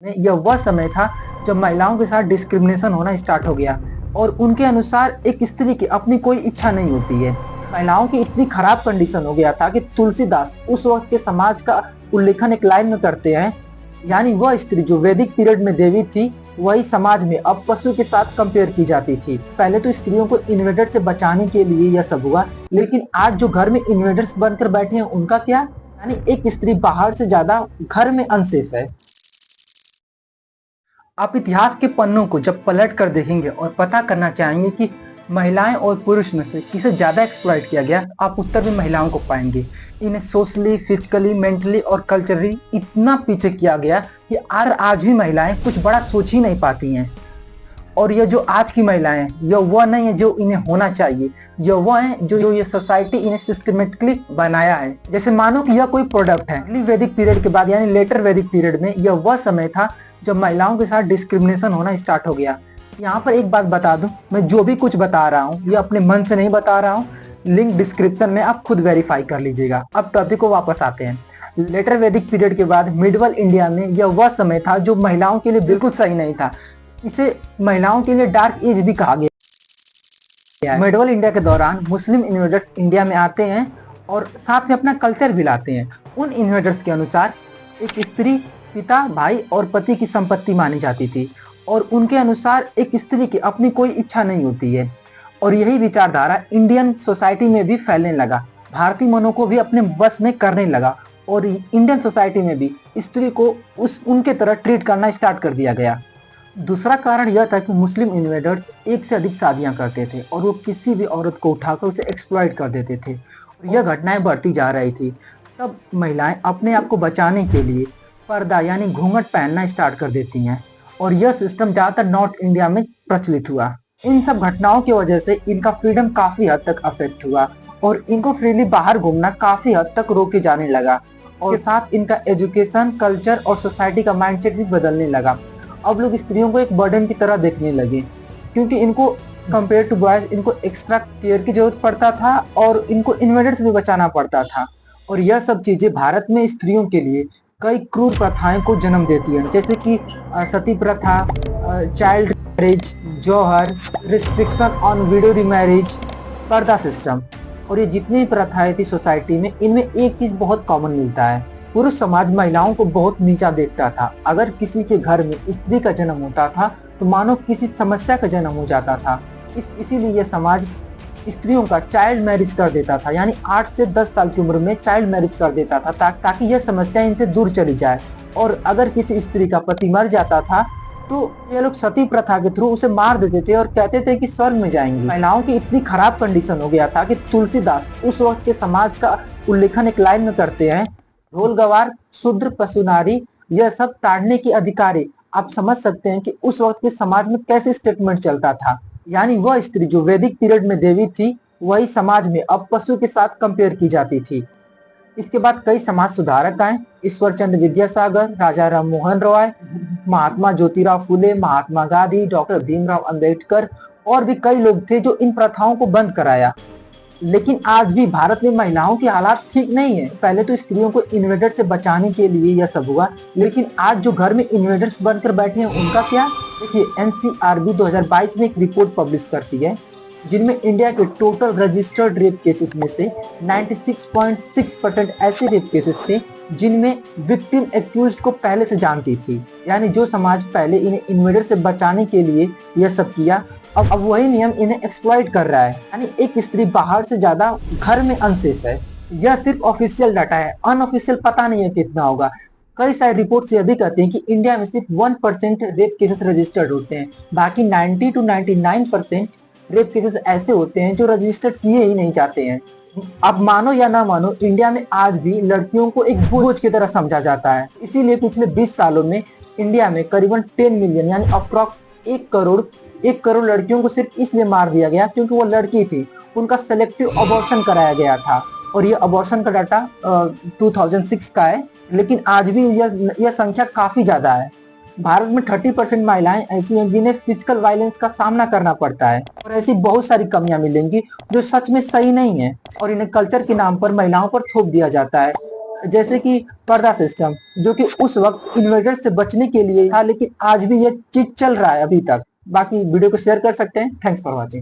यह वह समय था जब महिलाओं के साथ डिस्क्रिमिनेशन होना स्टार्ट हो गया और उनके अनुसार एक स्त्री की अपनी कोई इच्छा नहीं होती है। महिलाओं की इतनी खराब कंडीशन हो गया था कि तुलसीदास उस वक्त के समाज का उल्लेखन एक लाइन में करते हैं, यानी वह स्त्री जो वैदिक पीरियड में देवी थी वही समाज में अब पशु के साथ कंपेयर की जाती थी। पहले तो स्त्रियों को इन्वेडर से बचाने के लिए यह सब हुआ, लेकिन आज जो घर में इन्वेडर्स बनकर बैठे हैं उनका क्या, यानी एक स्त्री बाहर से ज्यादा घर में अनसेफ है। आप इतिहास के पन्नों को जब पलट कर देखेंगे और पता करना चाहेंगे कि महिलाएं और पुरुष में से किसे ज्यादा एक्सप्लॉइट किया गया, आप उत्तर में महिलाओं को पाएंगे। इन्हें सोशली, फिजिकली, मेंटली और कल्चरली इतना पीछे किया गया कि आज भी महिलाएं कुछ बड़ा सोच ही नहीं पाती हैं। और ये जो आज की महिलाएं हैं, यह वह नहीं है जो इन्हें होना चाहिए, यह वह है जो ये सोसाइटी इन्हें सिस्टमेटिकली बनाया है। जैसे मानो कि यह कोई प्रोडक्ट है। अर्ली वैदिक पीरियड के बाद यानी लेटर वैदिक पीरियड में यह वह समय था जब महिलाओं के साथ डिस्क्रिमिनेशन होना स्टार्ट हो गया। यहाँ पर एक बात बता दूं, मैं जो भी कुछ बता रहा हूँ ये अपने मन से नहीं बता रहा हूँ, लिंक डिस्क्रिप्शन में आप खुद वेरीफाई कर लीजिएगा। अब टॉपिक को वापस आते हैं। लेटर वैदिक पीरियड के बाद मिडवल इंडिया में यह वह समय था जो महिलाओं के लिए बिल्कुल सही नहीं था। इसे महिलाओं के लिए डार्क एज भी कहा गया। मिडवल इंडिया के दौरान मुस्लिम इन्वेडर्स इंडिया में आते हैं और साथ में अपना कल्चर भी लाते हैं। उन इन्वेडर्स के अनुसार एक स्त्री पिता, भाई और पति की संपत्ति मानी जाती थी और उनके अनुसार एक स्त्री की अपनी कोई इच्छा नहीं होती है। और यही विचारधारा इंडियन सोसाइटी में भी फैलने लगा, भारतीय मनों को भी अपने वश में करने लगा और इंडियन सोसाइटी में भी स्त्री को उनके तरह ट्रीट करना स्टार्ट कर दिया गया। दूसरा कारण यह था कि मुस्लिम इन्वेडर्स एक से अधिक शादियां करते थे और वो किसी भी औरत को उठाकर उसे एक्सप्लॉइट कर देते थे और यह घटनाएं बढ़ती जा रही थी। तब महिलाएं अपने आप को बचाने के लिए पर्दा यानी घूंघट पहनना स्टार्ट कर देती हैं और यह सिस्टम ज्यादातर नॉर्थ इंडिया में प्रचलित हुआ। इन सब घटनाओं की वजह से इनका फ्रीडम काफी हद तक अफेक्ट हुआ और इनको फ्रीली बाहर घूमना काफी हद तक रोके जाने लगा और साथ इनका एजुकेशन, कल्चर और सोसाइटी का माइंडसेट भी बदलने लगा। अब लोग स्त्रियों को एक बर्डन की तरह देखने लगे क्योंकि इनको कंपेयर टू बॉयज इनको एक्स्ट्रा केयर की जरूरत पड़ता था और इनको इन्वेडर्स भी बचाना पड़ता था। और यह सब चीजें भारत में स्त्रियों के लिए कई क्रूर प्रथाएं को जन्म देती हैं, जैसे कि सती प्रथा, चाइल्ड मैरिज, जौहर, रिस्ट्रिक्शन ऑन विडो रीमैरिज, पर्दा सिस्टम। और ये जितनी प्रथाएं थी सोसाइटी में, इनमें एक चीज बहुत कॉमन मिलता है, पुरुष समाज महिलाओं को बहुत नीचा देखता था। अगर किसी के घर में स्त्री का जन्म होता था तो मानो किसी समस्या का जन्म हो जाता था। इसीलिए यह समाज स्त्रियों का चाइल्ड मैरिज कर देता था, यानी 8 से 10 साल की उम्र में चाइल्ड मैरिज कर देता था ताकि यह समस्या इनसे दूर चली जाए। और अगर किसी स्त्री का पति मर जाता था तो ये लोग सती प्रथा के थ्रू उसे मार देते थे और कहते थे कि स्वर्ग में जाएंगे। महिलाओं की इतनी खराब कंडीशन हो गया था कि तुलसीदास उस वक्त के समाज का उल्लेखन एक लाइन में करते हैं, ढोल गवार, शूद्र, पशु नारी, यह सब ताड़ने की अधिकारी। आप समझ सकते हैं कि उस वक्त के समाज में कैसे स्टेटमेंट चलता था, यानी वह स्त्री जो वैदिक पीरियड में देवी थी वही समाज में अब पशु के साथ कंपेयर की जाती थी। इसके बाद कई समाज सुधारक आए, ईश्वर चंद्र विद्यासागर, राजा राम मोहन रॉय, महात्मा ज्योतिराव फुले, महात्मा गांधी, डॉक्टर भीमराव अंबेडकर और भी कई लोग थे जो इन प्रथाओं को बंद कराया। लेकिन आज भी भारत में महिलाओं के हालात ठीक नहीं है। पहले तो स्त्रियों को इन्वेडर से बचाने के लिए यह सब हुआ, लेकिन आज जो घर में इन्वेडर्स बनकर बैठे हैं उनका क्या। देखिए, एनसीआरबी 2022 में एक रिपोर्ट पब्लिश करती है जिनमें इंडिया के टोटल रजिस्टर्ड रेप केसेस में से 96.6% ऐसे रेप केसेस थे जिनमें विक्टिम एक्यूज्ड को पहले से जानती थी। यानी जो समाज पहले इन्हें इन्वेडर से बचाने के लिए यह सब किया, अब वही नियम इन्हें एक्सप्लॉइट कर रहा है। यानी एक स्त्री बाहर से ज्यादा घर में अनसेफ है। यह सिर्फ ऑफिशियल डाटा है, अनऑफिशियल पता नहीं है कितना होगा। कई सारे रिपोर्ट्स ये भी कहते हैं कि इंडिया में सिर्फ 1% रेप केसेस रजिस्टर्ड होते हैं, बाकी 90 to 99% रेप केसेस ऐसे होते हैं जो रजिस्टर किए ही नहीं जाते हैं। अब मानो या ना मानो, इंडिया में आज भी लड़कियों को एक बोझ की तरह समझा जाता है। इसीलिए पिछले 20 सालों में इंडिया में करीबन 10 मिलियन यानी अप्रॉक्स 1 करोड़ लड़कियों को सिर्फ इसलिए मार दिया गया क्योंकि वो लड़की थी, उनका सेलेक्टिव अबॉर्शन कराया गया था। और ये अबॉर्शन का डाटा 2006 का है, लेकिन आज भी यह संख्या काफी ज्यादा है। भारत में 30% महिलाएं ऐसी हैं जिन्हें फिजिकल वायलेंस का सामना करना पड़ता है और ऐसी बहुत सारी कमियां मिलेंगी जो सच में सही नहीं है और इन्हें कल्चर के नाम पर महिलाओं पर थोप दिया जाता है। जैसे कि पर्दा सिस्टम, जो कि उस वक्त इन्वेडर से बचने के लिए था, लेकिन आज भी ये चीज चल रहा है अभी तक। बाकी वीडियो को शेयर कर सकते हैं। Thanks for watching.